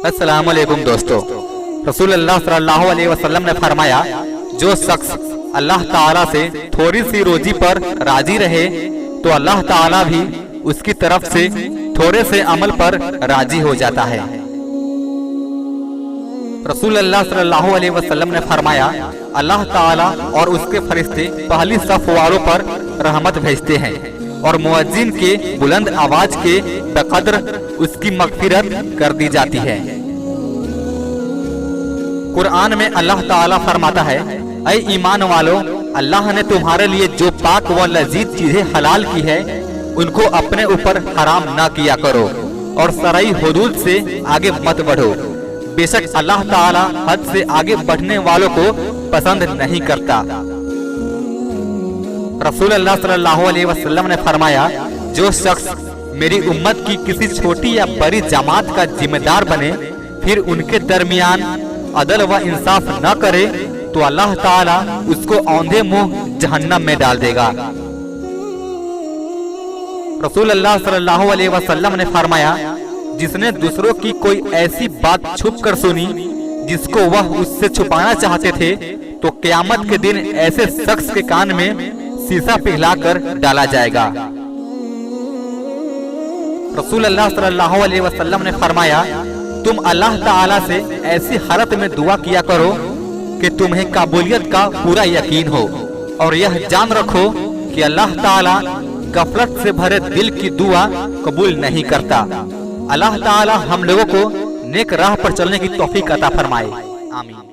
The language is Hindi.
अस्सलामुअलैकुम दोस्तों, रसूलुल्लाह सल्लल्लाहु अलैहि वसल्लम ने फरमाया, जो शख्स अल्लाह ताला से थोड़ी सी रोजी पर राजी रहे तो अल्लाह ताला भी उसकी तरफ से थोड़े से अमल पर राजी हो जाता है। रसूलुल्लाह सल्लल्लाहु अलैहि वसल्लम ने फरमाया, अल्लाह ताला और उसके फरिश्ते पहली सफ वालों पर रहमत भेजते हैं और मुअज्जिन के बुलंद आवाज के बकदर उसकी मगफिरत कर दी जाती है। कुरान में अल्लाह ताला फरमाता है, ऐ ईमान वालों, अल्लाह ने तुम्हारे लिए जो पाक व लजीज चीजें हलाल की है उनको अपने ऊपर हराम ना किया करो और शरई हुदूद से आगे मत बढ़ो। बेशक अल्लाह ताला हद से आगे बढ़ने वालों को पसंद नहीं करता। रसूलुल्लाह सल्लल्लाहु अलैहि वसल्लम ने फरमाया, जो शख्स मेरी उम्मत की किसी छोटी या बड़ी जमात का जिम्मेदार बने फिर उनके दरमियान अदल व इंसाफ न करे तो अल्लाह ताला उसको औंधे मुंह जहन्नम में डाल देगा। रसूलुल्लाह सल्लल्लाहु अलैहि वसल्लम ने फरमाया, जिसने दूसरों की कोई ऐसी बात छुप कर सुनी जिसको वह उससे छुपाना चाहते थे तो क़यामत के दिन ऐसे शख्स के कान में शीशा पिघलाकर डाला जाएगा। रसूलुल्लाह सल्लल्लाहु अलैहि वसल्लम ने फरमाया, तुम अल्लाह ताला से ऐसी हालत में दुआ किया करो कि तुम्हें काबुलियत का पूरा यकीन हो और यह जान रखो कि अल्लाह ताला गफलत से भरे दिल की दुआ कबूल नहीं करता। अल्लाह ताला हम लोगों को नेक राह पर चलने की तौफीक अता फरमाए। आमीन।